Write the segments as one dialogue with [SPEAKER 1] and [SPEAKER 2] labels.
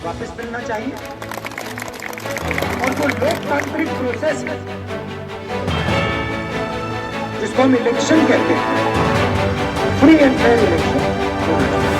[SPEAKER 1] वापस मिलना चाहिए और वो लोकतांत्रिक प्रोसेस है जिसको हम इलेक्शन कहते हैं, फ्री एंड फेयर इलेक्शन होना चाहिए।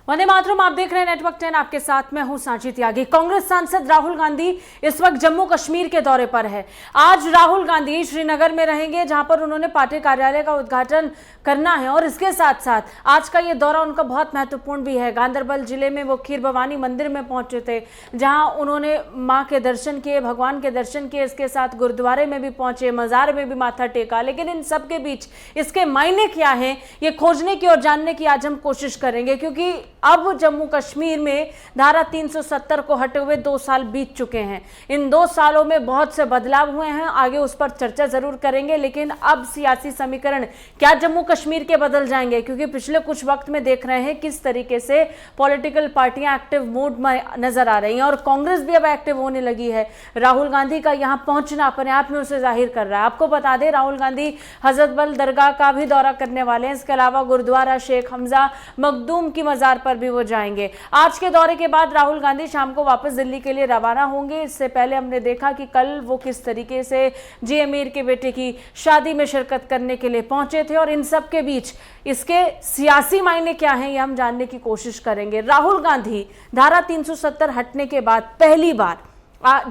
[SPEAKER 2] वंदे मातरम, आप देख रहे हैं नेटवर्क 10। आपके साथ मैं हूं सांची त्यागी। कांग्रेस सांसद राहुल गांधी इस वक्त जम्मू कश्मीर के दौरे पर है। आज राहुल गांधी श्रीनगर में रहेंगे, जहां पर उन्होंने पार्टी कार्यालय का उद्घाटन करना है और इसके साथ साथ आज का ये दौरा उनका बहुत महत्वपूर्ण भी है। गांधरबल जिले में वो खीर भवानी मंदिर में पहुंचे थे, जहां उन्होंने मां के दर्शन किए, भगवान के दर्शन किए। इसके साथ गुरुद्वारे में भी पहुंचे, मजार में भी माथा टेका। लेकिन इन सब के बीच इसके मायने क्या हैं, ये खोजने की और जानने की आज हम कोशिश करेंगे, क्योंकि अब जम्मू कश्मीर में धारा 370 को हटे हुए 2 साल बीत चुके हैं। इन 2 सालों में बहुत से बदलाव हुए हैं, आगे उस पर चर्चा जरूर करेंगे। लेकिन अब सियासी समीकरण क्या जम्मू कश्मीर के बदल जाएंगे, क्योंकि पिछले कुछ वक्त में देख रहे हैं किस तरीके से पॉलिटिकल पार्टियां एक्टिव मोड में नजर आ रही हैं और कांग्रेस भी अब एक्टिव होने लगी है। राहुल गांधी का यहां पहुंचना अपने आप में उसे जाहिर कर रहा है। आपको बता दें, राहुल गांधी हजरतबल दरगाह का भी दौरा करने वाले हैं। इसके अलावा गुरुद्वारा शेख हमजा मखदूम की मजार पर भी वो जाएंगे। आज के दौरे के बाद राहुल गांधी शाम को वापस दिल्ली के लिए रवाना होंगे। इससे पहले हमने देखा कि कल वो किस तरीके से जी अमीर के बेटे की शादी में शिरकत करने के लिए पहुंचे थे और इन सब के बीच इसके सियासी मायने क्या हैं, ये हम जानने की कोशिश करेंगे। राहुल गांधी धारा 370 हटने के बाद पहली बार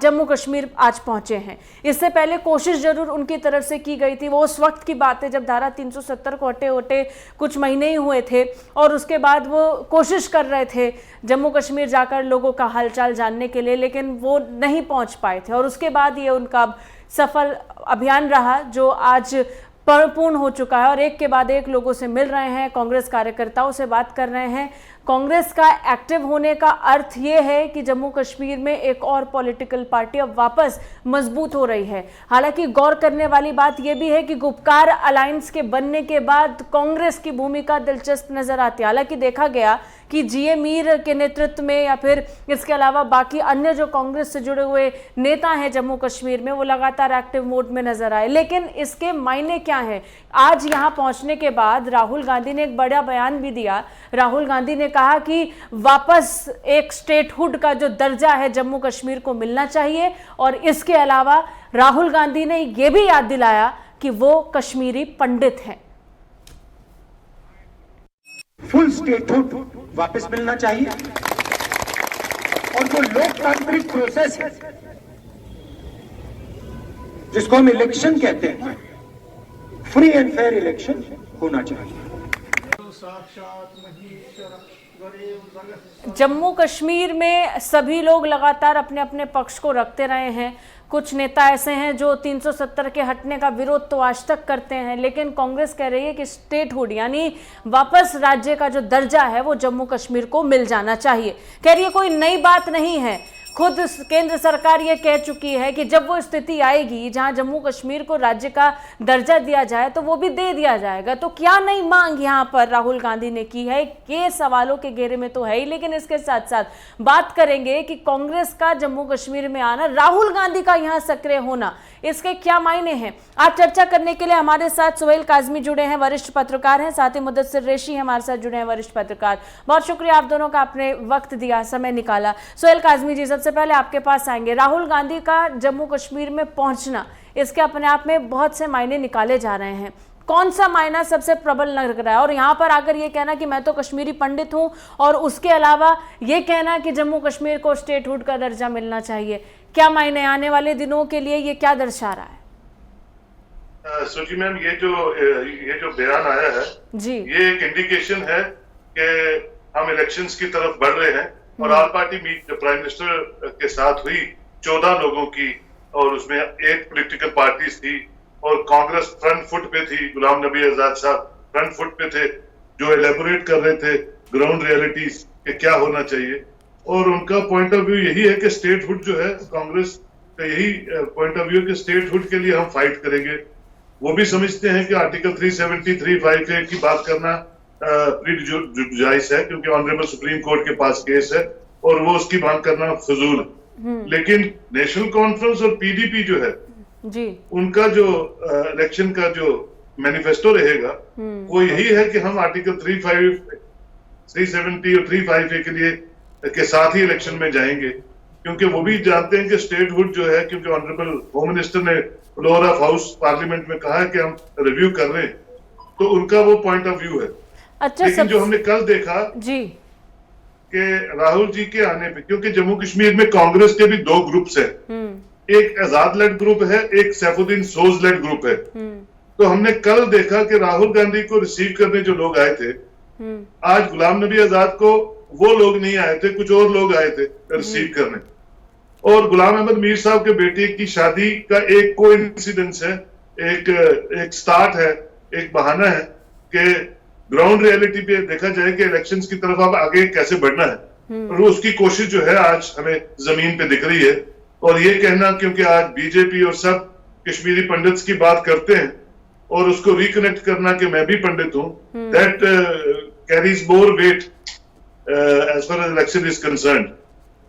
[SPEAKER 2] जम्मू कश्मीर आज पहुंचे हैं। इससे पहले कोशिश जरूर उनकी तरफ से की गई थी। वो उस वक्त की बात है जब धारा 370 को हटे कुछ महीने ही हुए थे और उसके बाद वो कोशिश कर रहे थे जम्मू कश्मीर जाकर लोगों का हालचाल जानने के लिए, लेकिन वो नहीं पहुंच पाए थे। और उसके बाद ये उनका सफल अभियान रहा जो आज पूर्ण हो चुका है और एक के बाद एक लोगों से मिल रहे हैं, कांग्रेस कार्यकर्ताओं से बात कर रहे हैं। कांग्रेस का एक्टिव होने का अर्थ ये है कि जम्मू कश्मीर में एक और पॉलिटिकल पार्टी अब वापस मजबूत हो रही है। हालांकि गौर करने वाली बात यह भी है कि गुपकार अलायंस के बनने के बाद कांग्रेस की भूमिका दिलचस्प नजर आती है। हालांकि देखा गया कि जीए मीर के नेतृत्व में या फिर इसके अलावा बाकी अन्य जो कांग्रेस से जुड़े हुए नेता हैं जम्मू कश्मीर में, वो लगातार एक्टिव मोड में नजर आए। लेकिन इसके मायने क्या हैं? आज यहां पहुंचने के बाद राहुल गांधी ने एक बड़ा बयान भी दिया। राहुल गांधी ने कहा कि वापस एक स्टेटहुड का जो दर्जा है जम्मू कश्मीर को मिलना चाहिए और इसके अलावा राहुल गांधी ने यह भी याद दिलाया कि वो कश्मीरी पंडित हैं।
[SPEAKER 1] फुल स्टेटहुड वापस मिलना चाहिए और वो लोकतांत्रिक प्रोसेस है जिसको हम इलेक्शन कहते हैं, फ्री एंड फेयर इलेक्शन होना चाहिए।
[SPEAKER 2] जम्मू कश्मीर में सभी लोग लगातार अपने अपने पक्ष को रखते रहे हैं। कुछ नेता ऐसे हैं जो 370 के हटने का विरोध तो आज तक करते हैं, लेकिन कांग्रेस कह रही है कि स्टेटहुड यानी वापस राज्य का जो दर्जा है वो जम्मू कश्मीर को मिल जाना चाहिए। कह रही है कोई नई बात नहीं है, खुद केंद्र सरकार ये कह चुकी है कि जब वो स्थिति आएगी जहां जम्मू कश्मीर को राज्य का दर्जा दिया जाए तो वो भी दे दिया जाएगा। तो क्या नई मांग यहां पर राहुल गांधी ने की है, ये सवालों के घेरे में तो है ही। लेकिन इसके साथ साथ बात करेंगे कि कांग्रेस का जम्मू कश्मीर में आना, राहुल गांधी का यहां सक्रिय होना, इसके क्या मायने हैं। आज चर्चा करने के लिए हमारे साथ सुहेल काजमी जुड़े हैं, वरिष्ठ पत्रकार हैं, साथ ही मुदस्सिर रेशी हमारे साथ जुड़े हैं, वरिष्ठ पत्रकार। बहुत शुक्रिया आप दोनों का, आपने वक्त दिया, समय निकाला। सुहेल काजमी जी, सबसे पहले आपके पास आएंगे। राहुल गांधी का जम्मू कश्मीर में पहुंचना, इसके अपने आप में बहुत से मायने निकाले जा रहे हैं। कौन सा मायना सबसे प्रबल लग रहा है? और यहां पर आकर ये कहना कि मैं तो कश्मीरी पंडित हूं और उसके अलावा ये कहना कि जम्मू कश्मीर को स्टेटहुड का दर्जा मिलना चाहिए, क्या मायने आने वाले दिनों के लिए ये क्या दर्शा रहा है?
[SPEAKER 3] सुजी मैम, ये जो बयान आया है
[SPEAKER 2] जी, ये
[SPEAKER 3] एक इंडिकेशन है कि हम इलेक्शंस की तरफ बढ़ रहे हैं और all party meet prime minister के साथ हुई 14 लोगों की और उसमें 8 पॉलिटिकल पार्टीज थी और कांग्रेस फ्रंट फुट पे थी। गुलाम नबी आजाद साहब फ्रंट फुट पे थे जो एलेबोरेट कर रहे थे ग्राउंड रियलिटीज के क्या होना चाहिए। और उनका पॉइंट ऑफ व्यू यही है कि स्टेटहुड जो है, कांग्रेस का यही पॉइंट ऑफ व्यू कि स्टेटहुड के लिए हम फाइट करेंगे। वो भी समझते हैं कि आर्टिकल 370, 358 की बात करना प्रीजुडिस है, क्योंकि ऑनरेबल सुप्रीम कोर्ट के पास केस है और वो उसकी बात करना फजूल है। लेकिन नेशनल कॉन्फ्रेंस और पीडीपी जो है
[SPEAKER 2] जी, उनका
[SPEAKER 3] जो इलेक्शन का जो मैनिफेस्टो रहेगा वो यही है कि हम आर्टिकल 370 और 358 के लिए के साथ ही इलेक्शन में जाएंगे, क्योंकि वो भी जानते हैं कि स्टेटहुड जो है, क्योंकि ऑनरेबल होम मिनिस्टर ने फ्लोर ऑफ हाउस पार्लियामेंट में कहा है कि हम रिव्यू कर रहे हैं, तो उनका वो पॉइंट ऑफ व्यू है।
[SPEAKER 2] अच्छा,
[SPEAKER 3] लेकिन जो हमने कल देखा
[SPEAKER 2] जी
[SPEAKER 3] कि राहुल जी के आने पे, क्योंकि जम्मू कश्मीर में कांग्रेस के भी दो ग्रुप्स है, एक आजाद लेड ग्रुप है, एक सैफुद्दीन सोज लेड ग्रुप है। तो हमने कल देखा कि राहुल गांधी को रिसीव करने जो लोग आए थे, आज गुलाम नबी आजाद को वो लोग नहीं आए थे, कुछ और लोग आए थे रिसीव करने। और गुलाम अहमद मीर साहब के बेटे की शादी का एक कोइंसिडेंस है, एक स्टार्ट है, एक बहाना है कि ग्राउंड रियलिटी पे देखा जाए कि इलेक्शंस की तरफ अब आगे कैसे बढ़ना है। और उसकी कोशिश जो है आज हमें जमीन पे दिख रही है। और ये कहना, क्योंकि आज बीजेपी और सब कश्मीरी पंडित्स की बात करते हैं और उसको रिकनेक्ट करना कि मैं भी पंडित हूं, that carries more weight as far as election is concerned.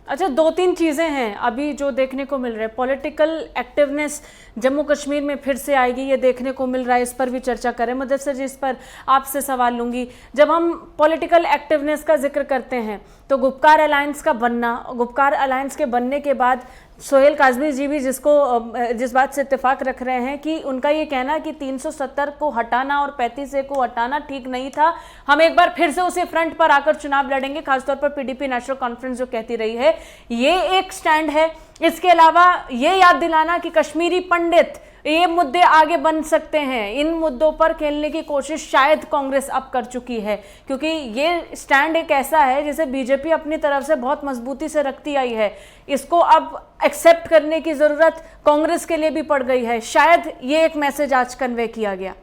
[SPEAKER 2] अच्छा, दो तीन चीज़ें हैं अभी जो देखने को मिल रहा है। पॉलिटिकल एक्टिवनेस जम्मू कश्मीर में फिर से आएगी, ये देखने को मिल रहा है, इस पर भी चर्चा करें। मुदस्सिर जी, इस पर आपसे सवाल लूंगी। जब हम पॉलिटिकल एक्टिवनेस का जिक्र करते हैं तो गुपकार अलायंस का बनना, गुपकार अलायंस के बनने के बाद सोहेल काज़मी जी भी जिस बात से इत्तेफाक रख रहे हैं कि उनका ये कहना कि 370 को हटाना और 35A को हटाना ठीक नहीं था, हम एक बार फिर से उसे फ्रंट पर आकर चुनाव लड़ेंगे, खासतौर पर पीडीपी नेशनल कॉन्फ्रेंस जो कहती रही है, ये एक स्टैंड है। इसके अलावा ये याद दिलाना कि कश्मीरी पंडित ये मुद्दे आगे बन सकते हैं, इन मुद्दों पर खेलने की कोशिश शायद कांग्रेस अब कर चुकी है, क्योंकि ये स्टैंड एक ऐसा है जिसे बीजेपी अपनी तरफ से बहुत मजबूती से रखती आई है। इसको अब एक्सेप्ट करने की जरूरत कांग्रेस के लिए भी पड़ गई है। शायद ये एक मैसेज आज कन्वे किया गया।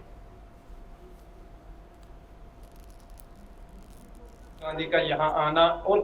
[SPEAKER 4] गांधी का यहाँ आना और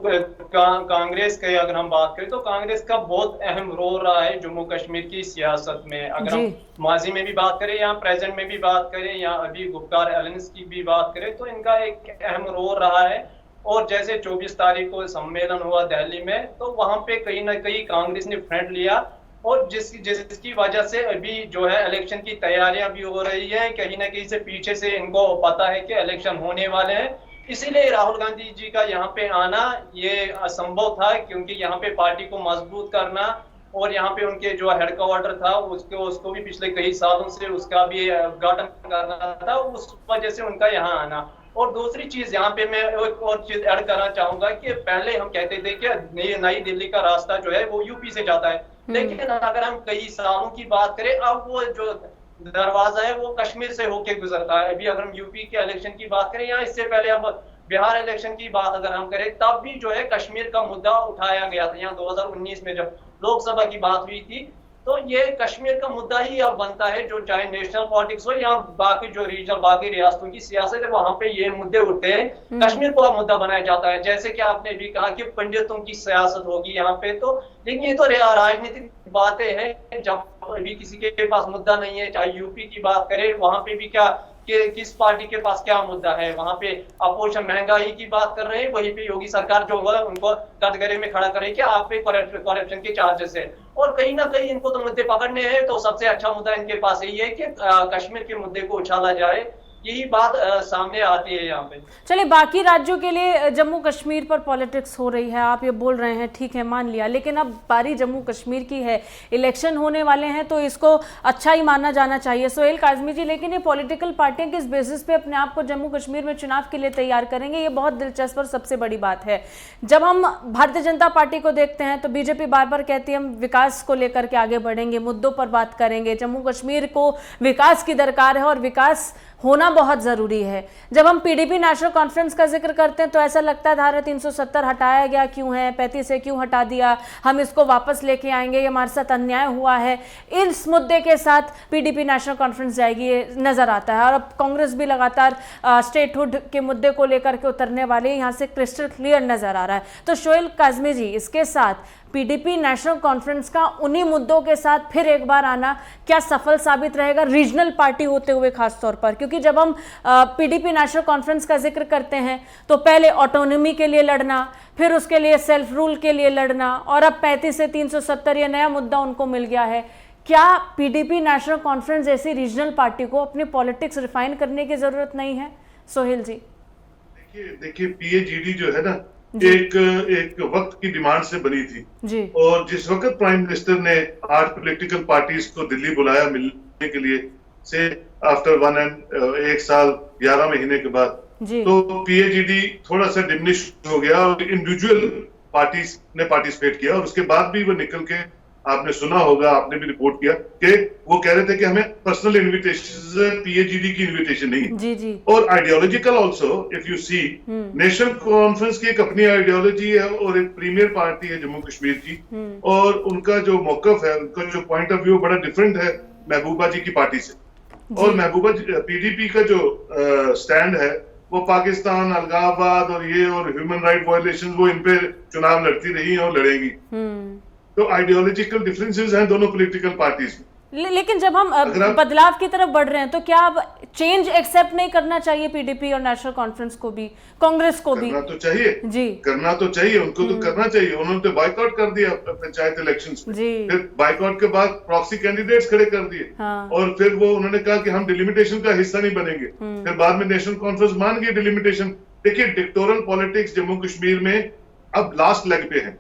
[SPEAKER 4] कांग्रेस के अगर हम बात करें तो कांग्रेस का बहुत अहम रोल रहा है जम्मू कश्मीर की सियासत में। अगर हम माजी में भी बात करें या प्रेजेंट में भी बात करें या अभी गुपकार अलायंस की भी बात करें तो इनका एक अहम रोल रहा है। और जैसे 24 तारीख को सम्मेलन हुआ दिल्ली में, तो वहां पे कहीं ना कहीं कांग्रेस ने फ्रंट लिया और जिसकी वजह से अभी जो है इलेक्शन की तैयारियां भी हो रही है। कहीं ना कहीं से पीछे से इनको पता है कि इलेक्शन होने वाले हैं, इसीलिए राहुल गांधी जी का यहाँ पे आना ये असंभव था, क्योंकि यहाँ पे पार्टी को मजबूत करना और यहाँ पे उनके जो हेडक्वार्टर था उसको भी पिछले कई सालों से उसका भी उद्घाटन करना था, उस वजह से उनका यहाँ आना। और दूसरी चीज यहाँ पे मैं एक और चीज ऐड करना चाहूंगा कि पहले हम कहते थे कि नई दिल्ली का रास्ता जो है वो यूपी से जाता है, लेकिन अगर हम कई सालों की बात करें अब वो जो दरवाजा है वो कश्मीर से होके गुजरता है। अभी अगर हम यूपी के इलेक्शन की बात करें या इससे पहले हम बिहार इलेक्शन की बात अगर हम करें, तब भी जो है कश्मीर का मुद्दा उठाया गया था। यहाँ 2019 में जब लोकसभा की बात हुई थी, तो ये कश्मीर का मुद्दा ही अब बनता है, जो चाहे नेशनल पॉलिटिक्स हो या बाकी जो रीजनल बाकी रियासतों की सियासत है वहां पे ये मुद्दे उठते हैं, कश्मीर को अब मुद्दा बनाया जाता है। जैसे कि आपने भी कहा कि पंडितों की सियासत होगी यहाँ पे, तो लेकिन ये तो राजनीतिक बातें हैं। जब अभी किसी के पास मुद्दा नहीं है, चाहे यूपी की बात करें वहां पे भी क्या किस पार्टी के पास क्या मुद्दा है, वहां पे अपोजिशन महंगाई की बात कर रहे हैं, वहीं पे योगी सरकार जो है उनको कटघरे में खड़ा करे कि आप पे करप्शन के चार्जेस है। और कहीं ना कहीं इनको तो मुद्दे पकड़ने हैं, तो सबसे अच्छा मुद्दा इनके पास यही है कि कश्मीर के मुद्दे को उछाला जाए, यही बात सामने आती है यहाँ पे।
[SPEAKER 2] चलिए, बाकी राज्यों के लिए जम्मू कश्मीर पर पॉलिटिक्स हो रही है, आप ये बोल रहे हैं, ठीक है, मान लिया, लेकिन अब बारी जम्मू कश्मीर की है, इलेक्शन होने वाले हैं, तो इसको अच्छा ही माना जाना चाहिए। सोहेल काज़मी जी, लेकिन ये पॉलिटिकल पार्टियां किस बेसिस पे अपने आप को जम्मू कश्मीर में चुनाव के लिए तैयार करेंगे, ये बहुत दिलचस्प और सबसे बड़ी बात है। जब हम भारतीय जनता पार्टी को देखते हैं तो बीजेपी बार बार कहती है हम विकास को लेकर के आगे बढ़ेंगे, मुद्दों पर बात करेंगे, जम्मू कश्मीर को विकास की दरकार है और विकास होना बहुत ज़रूरी है। जब हम पीडीपी नेशनल कॉन्फ्रेंस का जिक्र करते हैं तो ऐसा लगता है धारा 370 हटाया गया क्यों है, 35 से क्यों हटा दिया, हम इसको वापस लेके आएंगे, ये हमारे साथ अन्याय हुआ है। इस मुद्दे के साथ पीडीपी नेशनल कॉन्फ्रेंस जाएगी ये नज़र आता है। और अब कांग्रेस भी लगातार स्टेटहुड के मुद्दे को लेकर के उतरने वाले यहाँ से क्रिस्टल क्लियर नज़र आ रहा है। तो शोएल काज़मी जी, इसके साथ पीडीपी नेशनल कॉन्फ्रेंस का उन्हीं मुद्दों के साथ फिर एक बार आना क्या सफल साबित रहेगा रीजनल पार्टी होते हुए खास तौर पर? क्योंकि जब हम पीडीपी नेशनल कॉन्फ्रेंस का जिक्र करते हैं तो पहले ऑटोनॉमी के लिए लड़ना, फिर उसके लिए सेल्फ रूल के लिए लड़ना, और अब 35 से 370 ये नया मुद्दा उनको मिल गया है। क्या पीडीपी नेशनल कॉन्फ्रेंस जैसी रीजनल पार्टी को अपनी पॉलिटिक्स रिफाइन करने की जरूरत नहीं है? सोहेल जी
[SPEAKER 3] देखिए पीएजीडी जो है ना, एक वक्त की डिमांड से बनी थी
[SPEAKER 2] जी।
[SPEAKER 3] और जिस वक्त प्राइम मिनिस्टर ने 8 पॉलिटिकल पार्टीज को दिल्ली बुलाया मिलने के लिए से आफ्टर 1 साल 11 महीने के बाद, तो पीएजीडी थोड़ा सा डिमिनिश हो गया और इंडिविजुअल पार्टीज ने पार्टिसिपेट किया। और उसके बाद भी वो निकल के, आपने सुना होगा, आपने भी रिपोर्ट किया कि वो कह रहे थे कि हमें पर्सनल इनविटेशन, पीएजीडी की इनविटेशन नहीं है।
[SPEAKER 2] जी जी।
[SPEAKER 3] और ideological also if you see, National Conference की एक अपनी आइडियोलॉजी है और एक प्रीमियर पार्टी है जम्मू कश्मीर की, और उनका जो मौकफ है, उनका जो पॉइंट ऑफ व्यू बड़ा डिफरेंट है महबूबा जी की पार्टी से। और महबूबा पीडीपी का जो स्टैंड है वो पाकिस्तान, अलगाववाद और ये और ह्यूमन राइट वायलेशन, वो इन पे चुनाव लड़ती रही है और लड़ेंगी। तो आइडियोलॉजिकल डिफरेंसेस हैं दोनों पॉलिटिकल पार्टीज में।
[SPEAKER 2] लेकिन जब हम बदलाव की तरफ बढ़ रहे हैं तो क्या अब चेंज एक्सेप्ट नहीं करना चाहिए पीडीपी और नेशनल कॉन्फ्रेंस को भी, कांग्रेस को भी?
[SPEAKER 3] करना तो चाहिए जी, करना तो चाहिए, उनको तो करना चाहिए। उन्होंने तो बाइकआउट कर दिया पंचायत इलेक्शंस में, फिर बाइकआउट के बाद प्रॉक्सी कैंडिडेट्स खड़े कर दिए, और फिर वो उन्होंने कहा कि हम डिलिमिटेशन का हिस्सा नहीं बनेंगे। फिर बाद में नेशनल कॉन्फ्रेंस मान गई डिलिमिटेशन। देखिए डिक्टोरल पॉलिटिक्स जम्मू कश्मीर में अब लास्ट लेग पे है,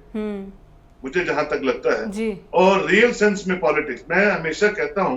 [SPEAKER 3] मुझे जहां तक लगता है जी। और रियल सेंस में पॉलिटिक्स, मैं हमेशा कहता हूं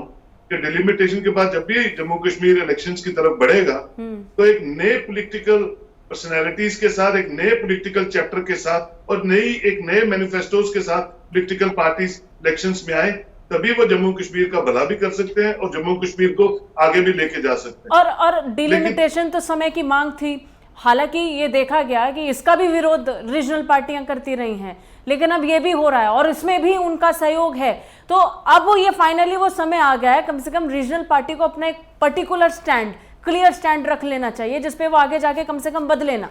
[SPEAKER 3] कि डिलिमिटेशन के बाद जब भी जम्मू कश्मीर इलेक्शंस की तरफ बढ़ेगा तो एक नए पॉलिटिकल पर्सनैलिटीज के साथ, एक नए पॉलिटिकल चैप्टर के साथ और एक नए मैनिफेस्टोज के साथ पॉलिटिकल पार्टीज इलेक्शंस में आए, तभी वो जम्मू कश्मीर का भला भी कर सकते हैं और जम्मू कश्मीर को आगे भी लेके जा सकते हैं।
[SPEAKER 2] और डिलिमिटेशन तो समय की मांग थी, हालांकि ये देखा गया कि इसका भी विरोध रीजनल पार्टियां करती रही हैं, लेकिन अब ये भी हो रहा है और इसमें भी उनका सहयोग है। तो अब वो ये फाइनली वो समय आ गया है, कम से कम रीजनल पार्टी को अपना एक पर्टिकुलर स्टैंड, क्लियर स्टैंड रख लेना चाहिए जिसपे वो आगे जाके कम से कम बदले ना।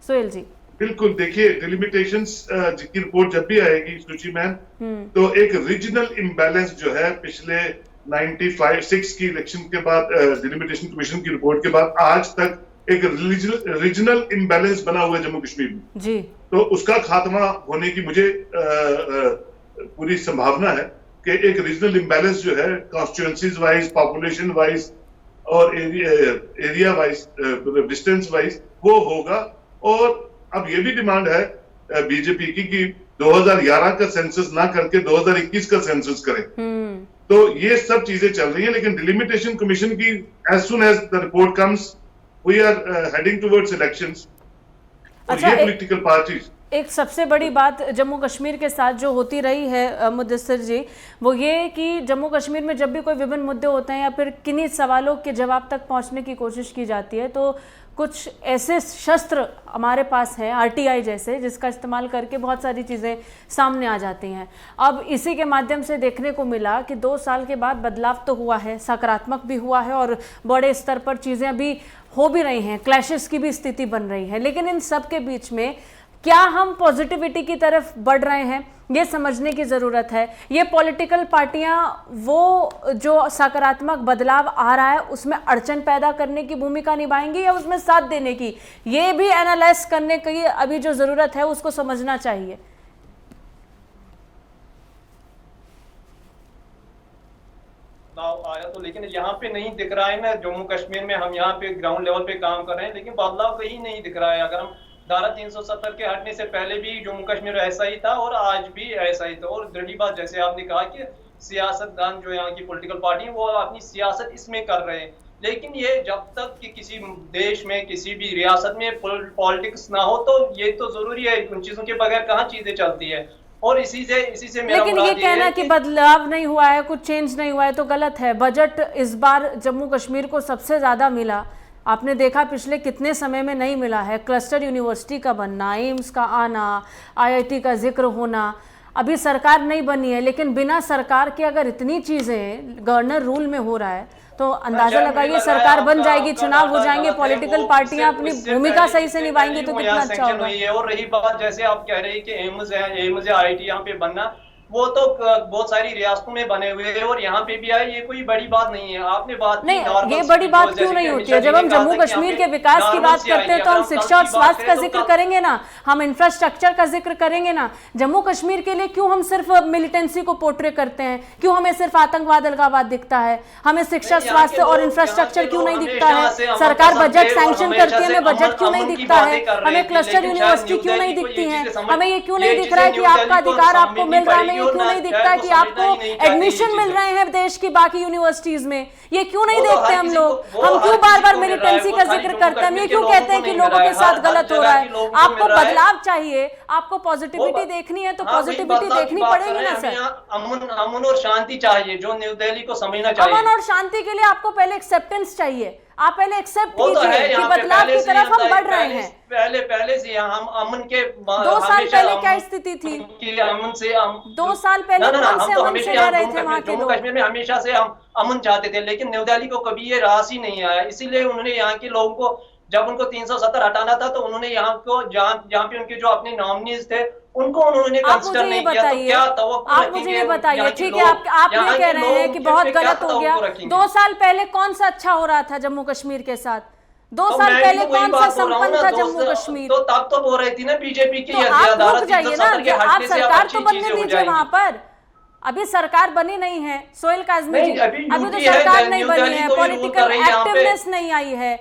[SPEAKER 2] सोहेल जी
[SPEAKER 3] बिल्कुल, देखिए डिलिमिटेशंस की रिपोर्ट जब भी आएगी सुची मैम, तो एक रीजनल इम्बैलेंस जो है पिछले 95-6 की इलेक्शन के बाद, डिलिमिटेशन कमीशन की रिपोर्ट के बाद आज तक एक रीजनल इम्बैलेंस बना हुआ है जम्मू कश्मीर में जी। तो उसका खात्मा होने की मुझे पूरी संभावना है कि एक रीजनल इम्बैलेंस जो है कॉन्स्टिट्यूएंसीज वाइज, पॉपुलेशन वाइज और एरिया वाइज, डिस्टेंस वाइज वो होगा। और अब ये भी डिमांड है बीजेपी की कि 2011 का सेंसस ना करके 2021 का सेंसस करें। तो ये सब चीजें चल रही हैं, लेकिन डिलिमिटेशन कमीशन की as soon as the report comes we are heading towards elections।
[SPEAKER 2] अच्छा,
[SPEAKER 3] ये political parties,
[SPEAKER 2] एक सबसे बड़ी बात जम्मू कश्मीर के साथ जो होती रही है मुदस्सिर जी, वो ये कि जम्मू कश्मीर में जब भी कोई विभिन्न मुद्दे होते हैं या फिर किन्हीं सवालों के जवाब तक पहुंचने की कोशिश की जाती है तो कुछ ऐसे शस्त्र हमारे पास हैं, आरटीआई जैसे, जिसका इस्तेमाल करके बहुत सारी चीज़ें सामने आ जाती हैं। अब इसी के माध्यम से देखने को मिला कि 2 साल के बाद बदलाव तो हुआ है, सकारात्मक भी हुआ है और बड़े स्तर पर चीज़ें अभी हो भी रही हैं, क्लैशेस की भी स्थिति बन रही है। लेकिन इन सब के बीच में क्या हम पॉजिटिविटी की तरफ बढ़ रहे हैं, ये समझने की ज़रूरत है। ये पॉलिटिकल पार्टियां वो जो सकारात्मक बदलाव आ रहा है उसमें अड़चन पैदा करने की भूमिका निभाएंगी या उसमें साथ देने की, ये भी एनालाइज करने की अभी जो ज़रूरत है उसको समझना चाहिए।
[SPEAKER 4] आया तो लेकिन यहाँ पे नहीं दिख रहा है ना, जम्मू कश्मीर में हम यहाँ पे ग्राउंड लेवल पे काम कर रहे हैं लेकिन बदलाव कहीं नहीं दिख रहा है। अगर हम धारा 370 के हटने से पहले भी जम्मू कश्मीर ऐसा ही था और आज भी ऐसा ही था। और दृढ़ बात, जैसे आपने कहा कि सियासतदान जो यहाँ की पॉलिटिकल पार्टी है वो अपनी सियासत इसमें कर रहे हैं, लेकिन ये जब तक कि किसी देश में किसी भी रियासत में पॉलिटिक्स ना हो तो ये तो जरूरी है, उन चीजों के बगैर कहाँ चीजें चलती है। और इसी से मेरा
[SPEAKER 2] लेकिन ये कहना कि बदलाव नहीं हुआ है, कुछ चेंज नहीं हुआ है, तो गलत है। बजट इस बार जम्मू कश्मीर को सबसे ज्यादा मिला, आपने देखा पिछले कितने समय में नहीं मिला है। क्लस्टर यूनिवर्सिटी का बनना, एम्स का आना, IIT का जिक्र होना, अभी सरकार नहीं बनी है, लेकिन बिना सरकार के अगर इतनी चीजें गवर्नर रूल में हो रहा है तो अंदाजा लगाइए सरकार बन जाएगी, चुनाव हो जाएंगे, पॉलिटिकल पार्टियां अपनी भूमिका सही से निभाएंगी तो कितना अच्छा होगा।
[SPEAKER 4] और रही बात जैसे आप कह रहे हैं कि एम्स है IIT यहाँ पे बनना, वो तो बहुत सारी रियासतों में बने हुए हैं और यहाँ पे भी आए, ये कोई बड़ी बात नहीं है। आपने बात
[SPEAKER 2] नहीं, ये बड़ी बात क्यों नहीं होती है? जब हम जम्मू कश्मीर के विकास की बात करते हैं तो हम शिक्षा और स्वास्थ्य का जिक्र करेंगे ना, हम इंफ्रास्ट्रक्चर का जिक्र करेंगे ना। जम्मू कश्मीर के लिए क्यों हम सिर्फ मिलिटेंसी को पोर्ट्रे करते हैं? क्यों हमें सिर्फ आतंकवाद अलगावाद दिखता है? हमें शिक्षा, स्वास्थ्य और इंफ्रास्ट्रक्चर क्यों नहीं दिखता है? सरकार बजट सैंक्शन करती है, हमें बजट क्यों नहीं दिखता है? हमें क्लस्टर यूनिवर्सिटी क्यों नहीं दिखती है? हमें ये क्यों नहीं दिख रहा है कि आपका अधिकार आपको मिल रहा है? क्यों नहीं दिखता है कि आपको एडमिशन मिल रहे हैं देश की बाकी यूनिवर्सिटीज में? ये क्यों नहीं देखते हम लोग? हम क्यों बार बार मिलिटेंसी का जिक्र करते हैं? हम ये क्यों कहते हैं कि लोगों के साथ गलत हो रहा है? आपको बदलाव चाहिए, आपको पॉजिटिविटी देखनी है तो पॉजिटिविटी देखनी पड़ेगी ना सर।
[SPEAKER 4] अमन और शांति चाहिए, जो न्यू दिल्ली को समझना चाहिए।
[SPEAKER 2] अमन और शांति के लिए आपको पहले एक्सेप्टेंस चाहिए, आप पहले एक्सेप्ट कीजिए कि बदलाव की तरफ हम बढ़ रहे हैं।
[SPEAKER 4] पहले से हम अमन के
[SPEAKER 2] 2 साल पहले क्या स्थिति थी?
[SPEAKER 4] अमन से
[SPEAKER 2] 2 साल पहले कौन से अमन से रह रहे थे वहाँ के लोग?
[SPEAKER 4] जम्मू कश्मीर में हमेशा से हम अमन चाहते थे, लेकिन न्यू दिल्ली को कभी ये रास ही नहीं आया। इसीलिए उन्होंने यहाँ के लोगों को, जब उनको 370 हटाना था तो उन्होंने यहाँ को जहाँ पे उनके जो अपने नॉमिनीज थे उनको उन्होंने कंसिडर नहीं किया। तो क्या
[SPEAKER 2] आप मुझे ये बताइए, ठीक है, आप ये कह रहे हैं कि बहुत गलत हो गया। 2 साल पहले कौन सा अच्छा हो रहा था जम्मू कश्मीर के साथ? 2 साल पहले कौन सा संपन्न था जम्मू कश्मीर?
[SPEAKER 4] तो तब तो बोल रही थी ना बीजेपी की,
[SPEAKER 2] आप रुक जाइए ना, आप सरकार तो बनने दीजिए वहां पर। अभी सरकार बनी नहीं है सोहेल काज़मी जी, अभी तो सरकार नहीं बनी है, पॉलिटिकल एक्टिवनेस नहीं आई है।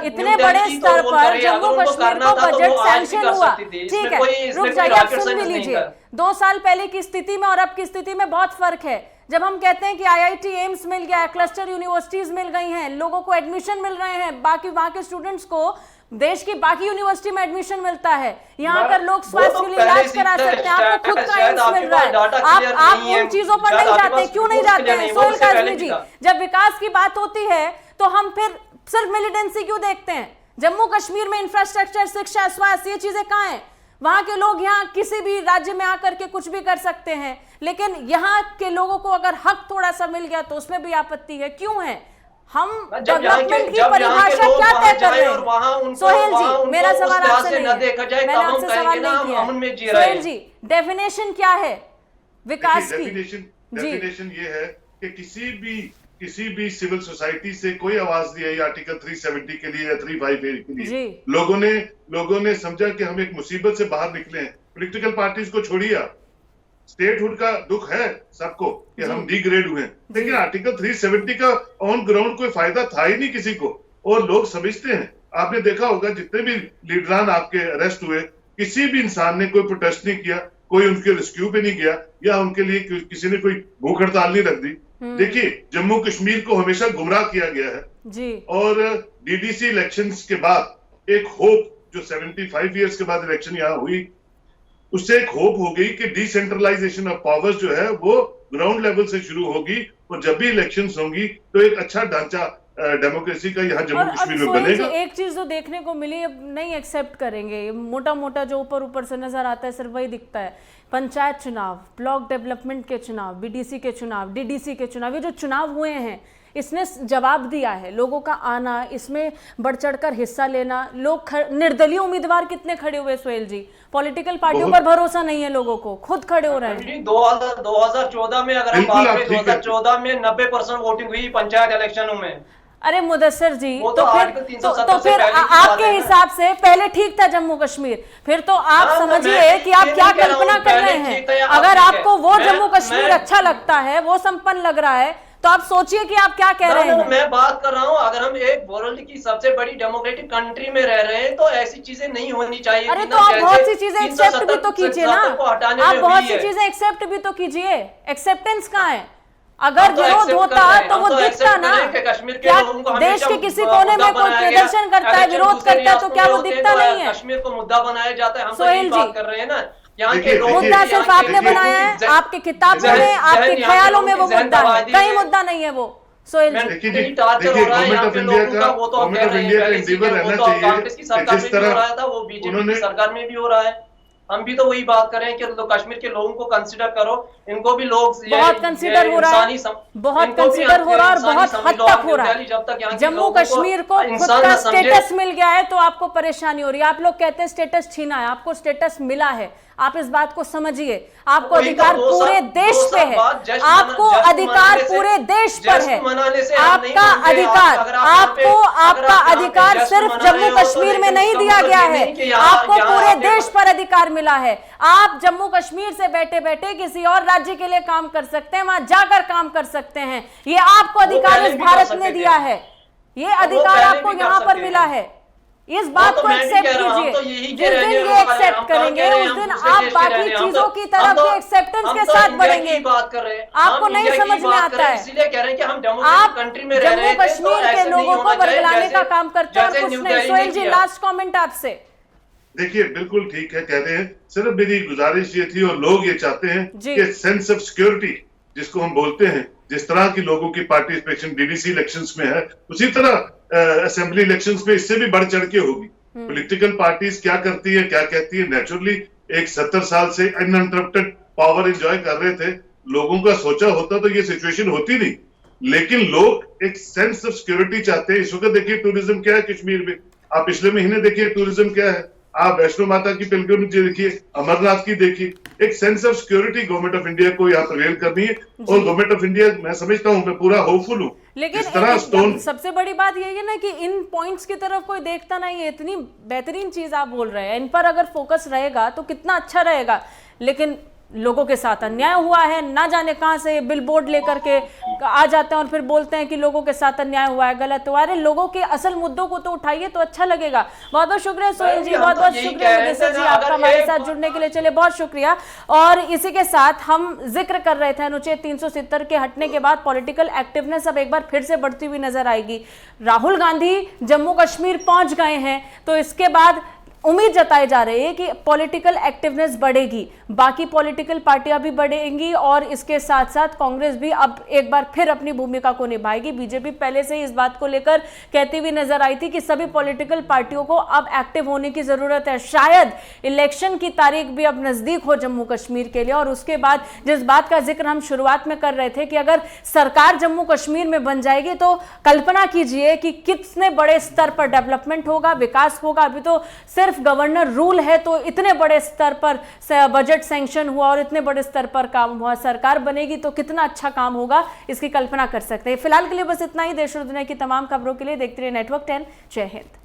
[SPEAKER 2] इतने बड़े स्तर पर जम्मू कश्मीर को बजट सैंक्शन हुआ, ठीक है, रुक जाइए, आप सुन भी लीजिए। 2 साल पहले की स्थिति में और अब की स्थिति में बहुत फर्क है। जब हम कहते हैं कि IIT एम्स मिल गया है, क्लस्टर यूनिवर्सिटीज मिल गई हैं, लोगों को एडमिशन मिल रहे हैं, बाकी वहां के स्टूडेंट्स को देश की बाकी यूनिवर्सिटी में एडमिशन मिलता है, यहाँ पर लोग स्वास्थ्य के लिए इलाज करा सकते हैं, आपको खुद का एम्स मिल रहा है, आप उन चीजों पर नहीं जाते, क्यों नहीं जाते हैं सोहेल काज़मी जी? जब विकास की बात होती है तो हम फिर सिर्फ मिलिटेंसी क्यों देखते हैं? जम्मू कश्मीर में इंफ्रास्ट्रक्चर, शिक्षा, स्वास्थ्य, ये चीजें कहाँ हैं? वहां के लोग यहाँ किसी भी राज्य में आकर के कुछ भी कर सकते हैं, लेकिन यहाँ के लोगों को अगर हक थोड़ा सा मिल गया तो उसमें भी आपत्ति है। क्यों है? हम डेवलपमेंट की परिभाषा क्या तय कर रहे हैं? सोहेल जी, मेरा सवाल आपसे नहीं है, मैंने आपसे सवाल नहीं किया। सोहेल जी, डेफिनेशन क्या है विकास की?
[SPEAKER 3] डेफिनेशन ये है कि किसी भी सिविल सोसाइटी से कोई आवाज नहीं आई आर्टिकल 370 के लिए या 358 के लिए। लोगों ने समझा कि हम एक मुसीबत से बाहर निकले हैं। पॉलिटिकल पार्टीज को छोड़िए, स्टेटहुड का दुख है सबको कि हम डिग्रेड हुए, लेकिन आर्टिकल 370 का ऑन ग्राउंड कोई फायदा था ही नहीं किसी को, और लोग समझते हैं। आपने देखा होगा जितने भी लीडरान आपके अरेस्ट हुए, किसी भी इंसान ने कोई प्रोटेस्ट नहीं किया, कोई उनके रेस्क्यू पे नहीं गया, या उनके लिए किसी ने कोई भूख हड़ताल नहीं रख दी। देखिए, जम्मू कश्मीर को हमेशा गुमराह किया गया है
[SPEAKER 2] जी।
[SPEAKER 3] और DDC इलेक्शंस के बाद एक होप, जो 75 इयर्स के बाद इलेक्शन यहाँ हुई, उससे एक होप हो गई कि डिसेंट्रलाइजेशन ऑफ पावर्स जो है वो ग्राउंड लेवल से शुरू होगी, और जब भी इलेक्शंस होंगी तो एक अच्छा ढांचा डेमोक्रेसी का यहाँ जम्मू कश्मीर में बनेगा।
[SPEAKER 2] एक चीज जो देखने को मिली, अब नहीं एक्सेप्ट करेंगे, मोटा मोटा जो ऊपर से नजर आता है सिर्फ वही दिखता है। पंचायत चुनाव, ब्लॉक डेवलपमेंट के चुनाव, BDC के चुनाव, DDC के चुनाव, ये जो चुनाव हुए हैं इसने जवाब दिया है। लोगों का आना, इसमें बढ़ चढ़कर हिस्सा लेना, लोग निर्दलीय उम्मीदवार कितने खड़े हुए सोहेल जी? पॉलिटिकल पार्टियों पर भरोसा नहीं है लोगों को, खुद खड़े हो रहे हैं।
[SPEAKER 4] 2014 में अगर हम बात करें, 2014 में 90% वोटिंग हुई पंचायत इलेक्शनों में।
[SPEAKER 2] अरे मुदस्सिर जी, तो फिर आपके हिसाब से पहले ठीक था जम्मू कश्मीर, फिर तो आप समझिए कि आप क्या कल्पना कर रहे हैं। अगर आपको वो जम्मू कश्मीर अच्छा लगता है, वो संपन्न लग रहा है, तो आप सोचिए कि आप क्या कह रहे हैं।
[SPEAKER 4] मैं बात कर रहा हूँ, अगर हम एक वर्ल्ड की सबसे बड़ी डेमोक्रेटिक कंट्री में रह रहे हैं तो ऐसी चीजें नहीं होनी चाहिए।
[SPEAKER 2] अरे तो आप बहुत सी चीजें एक्सेप्ट भी तो कीजिए ना, आप बहुत सी चीजें एक्सेप्ट भी तो कीजिए। एक्सेप्टेंस कहाँ है? अगर विरोध होता तो वो दिखता ना, क्या देश के किसी कोने में कोई प्रदर्शन करता है, विरोध करता है, तो क्या वो दिखता नहीं है?
[SPEAKER 4] कश्मीर को मुद्दा बनाया जाता है, हम
[SPEAKER 2] सोहेल जी
[SPEAKER 4] बात कर रहे हैं ना यहाँ के
[SPEAKER 3] देखिए,
[SPEAKER 4] लोग
[SPEAKER 2] मुद्दा
[SPEAKER 3] देखिए,
[SPEAKER 2] सिर्फ आपने
[SPEAKER 3] देखिए,
[SPEAKER 2] बनाया है,
[SPEAKER 4] जहन-
[SPEAKER 2] आपके किताबों
[SPEAKER 4] जहन-
[SPEAKER 2] में, आपके
[SPEAKER 4] जहन यहाँ के
[SPEAKER 2] ख्यालों में
[SPEAKER 4] लोगों
[SPEAKER 2] वो
[SPEAKER 4] की
[SPEAKER 2] मुद्दा है,
[SPEAKER 4] जहनदबाजी
[SPEAKER 2] कहीं
[SPEAKER 4] है।
[SPEAKER 2] मुद्दा नहीं है वो। सोहेल जी,
[SPEAKER 3] देखिए
[SPEAKER 4] जी, टार्चर हो रहा है
[SPEAKER 3] गवर्नमेंट
[SPEAKER 4] यहाँ
[SPEAKER 3] ऑफ
[SPEAKER 4] पे
[SPEAKER 3] इंडिया
[SPEAKER 4] लोगों
[SPEAKER 3] का
[SPEAKER 4] का, वो तो आप
[SPEAKER 3] गवर्नमेंट
[SPEAKER 4] कह
[SPEAKER 3] ऑफ
[SPEAKER 4] रहे हैं
[SPEAKER 3] इंडिया का
[SPEAKER 4] पहले से,
[SPEAKER 3] इंडेवर
[SPEAKER 4] वो
[SPEAKER 3] रहना
[SPEAKER 4] तो
[SPEAKER 3] चाहिए
[SPEAKER 4] कांग्रेस की
[SPEAKER 3] कि
[SPEAKER 4] सरकार
[SPEAKER 3] जिस
[SPEAKER 4] में भी हो
[SPEAKER 3] तरह
[SPEAKER 4] रहा था, वो बीजेपी की
[SPEAKER 3] उन्होंने
[SPEAKER 4] सरकार में भी हो रहा है। हम भी तो वही बात कर रहे हैं कि कश्मीर के लोगों को कंसिडर करो, इनको भी लोग
[SPEAKER 2] बहुत कंसीडर हो रहा है, बहुत कंसीडर हो रहा है और बहुत हद तक हो रहा है। जम्मू कश्मीर को खुद का स्टेटस मिल गया है तो आपको परेशानी हो रही है। आप लोग कहते हैं स्टेटस छीना है, आपको स्टेटस मिला है, आप इस बात को समझिए। आपको अधिकार पूरे देश पे है, आपको अधिकार पूरे देश पर है, आपका अधिकार, आपको आपका अधिकार सिर्फ जम्मू कश्मीर में नहीं दिया गया है, आपको पूरे देश पर अधिकार मिला है। आप जम्मू कश्मीर से बैठे बैठे किसी और राज्य के लिए काम कर सकते हैं, वहां जाकर काम कर सकते हैं। ये आपको अधिकार इस भारत ने दिया है, ये अधिकार आपको यहां पर मिला है। इस बात को एक्सेप्ट कीजिए। जिस दिन ये एक्सेप्ट करेंगे उस दिन आप बाकी चीजों की तरफ भी एक्सेप्टेंस के साथ बढ़ेंगे। आपको नहीं समझ में आता है,
[SPEAKER 4] इसलिए कह रहे हैं कि हम
[SPEAKER 2] आप
[SPEAKER 4] कंट्री में रह रहे
[SPEAKER 2] जम्मू
[SPEAKER 4] थे,
[SPEAKER 2] कश्मीर
[SPEAKER 4] तो
[SPEAKER 2] के
[SPEAKER 4] ऐसे नहीं
[SPEAKER 2] लोगों को
[SPEAKER 4] होना चाहिए,
[SPEAKER 2] बरगलाने का
[SPEAKER 4] जैसे-
[SPEAKER 2] काम करते हैं और
[SPEAKER 4] जैसे
[SPEAKER 2] कुछ
[SPEAKER 4] न्यू
[SPEAKER 2] नहीं।
[SPEAKER 4] दिल्ली
[SPEAKER 2] सोहेल
[SPEAKER 4] ने
[SPEAKER 2] जी,
[SPEAKER 4] किया।
[SPEAKER 2] लास्ट कमेंट आपसे।
[SPEAKER 3] देखिए बिल्कुल ठीक है कह रहे हैं। सिर्फ मेरी गुजारिश ये थी और लोग ये चाहते हैं
[SPEAKER 2] जी।
[SPEAKER 3] कि सेंस ऑफ सिक्योरिटी जिसको हम बोलते हैं, जिस तरह की लोगों की पार्टिसिपेशन डीडीसी इलेक्शंस में है, उसी तरह असेंबली इलेक्शंस में इससे भी बढ़ चढ़ के होगी। पॉलिटिकल पार्टीज क्या करती है, क्या कहती है, नेचुरली एक 70 साल से अनइंटरप्टेड पावर एंजॉय कर रहे थे, लोगों का सोचा होता तो ये सिचुएशन होती नहीं। लेकिन लोग एक सेंस ऑफ सिक्योरिटी चाहते हैं। इस वक्त देखिए टूरिज्म क्या है कश्मीर में, आप पिछले महीने देखिए टूरिज्म क्या है, आप वैष्णो माता की पिलग्रिमेज देखिए, अमरनाथ की देखिए। एक sense of security government of India को यहाँ प्रिवेल करनी है और गवर्नमेंट ऑफ इंडिया, मैं समझता हूँ, मैं पूरा होपफुल हूँ।
[SPEAKER 2] लेकिन
[SPEAKER 3] जिस तरह स्टोन
[SPEAKER 2] सबसे बड़ी बात यही है ना कि इन पॉइंट्स की तरफ कोई देखता नहीं है। इतनी बेहतरीन चीज आप बोल रहे हैं, इन पर अगर फोकस रहेगा तो कितना अच्छा रहेगा। लेकिन लोगों के साथ अन्याय हुआ है, ना जाने कहां से बिलबोर्ड लेकर के आ जाते हैं और फिर बोलते हैं कि लोगों के साथ अन्याय हुआ है, गलत हुआ है। अरे लोगों के असल मुद्दों को तो उठाइए तो अच्छा लगेगा। बहुत बहुत शुक्रिया सोहेल जी, बहुत बहुत शुक्रिया मुदस्सिर जी, आपका हमारे साथ जुड़ने के लिए। चलिए बहुत शुक्रिया। और इसी के साथ हम जिक्र कर रहे थे अनुच्छेद 370 के हटने के बाद पॉलिटिकल एक्टिवनेस अब एक बार फिर से बढ़ती हुई नजर आएगी। राहुल गांधी जम्मू कश्मीर पहुंच गए हैं तो इसके बाद उम्मीद जताई जा रही है कि पॉलिटिकल एक्टिवनेस बढ़ेगी, बाकी पॉलिटिकल पार्टियां भी बढ़ेंगी और इसके साथ साथ कांग्रेस भी अब एक बार फिर अपनी भूमिका को निभाएगी। बीजेपी पहले से ही इस बात को लेकर कहती हुई नजर आई थी कि सभी पॉलिटिकल पार्टियों को अब एक्टिव होने की जरूरत है। शायद इलेक्शन की तारीख भी अब नजदीक हो जम्मू कश्मीर के लिए। और उसके बाद जिस बात का जिक्र हम शुरुआत में कर रहे थे कि अगर सरकार जम्मू कश्मीर में बन जाएगी तो कल्पना कीजिए कि कितने बड़े स्तर पर डेवलपमेंट होगा, विकास होगा। अभी तो सिर्फ गवर्नर रूल है तो इतने बड़े स्तर पर बजट सैंक्शन हुआ और इतने बड़े स्तर पर काम हुआ। सरकार बनेगी तो कितना अच्छा काम होगा, इसकी कल्पना कर सकते हैं। फिलहाल के लिए बस इतना ही। देश और दुनिया की तमाम खबरों के लिए देखते रहिए नेटवर्क 10। जय हिंद।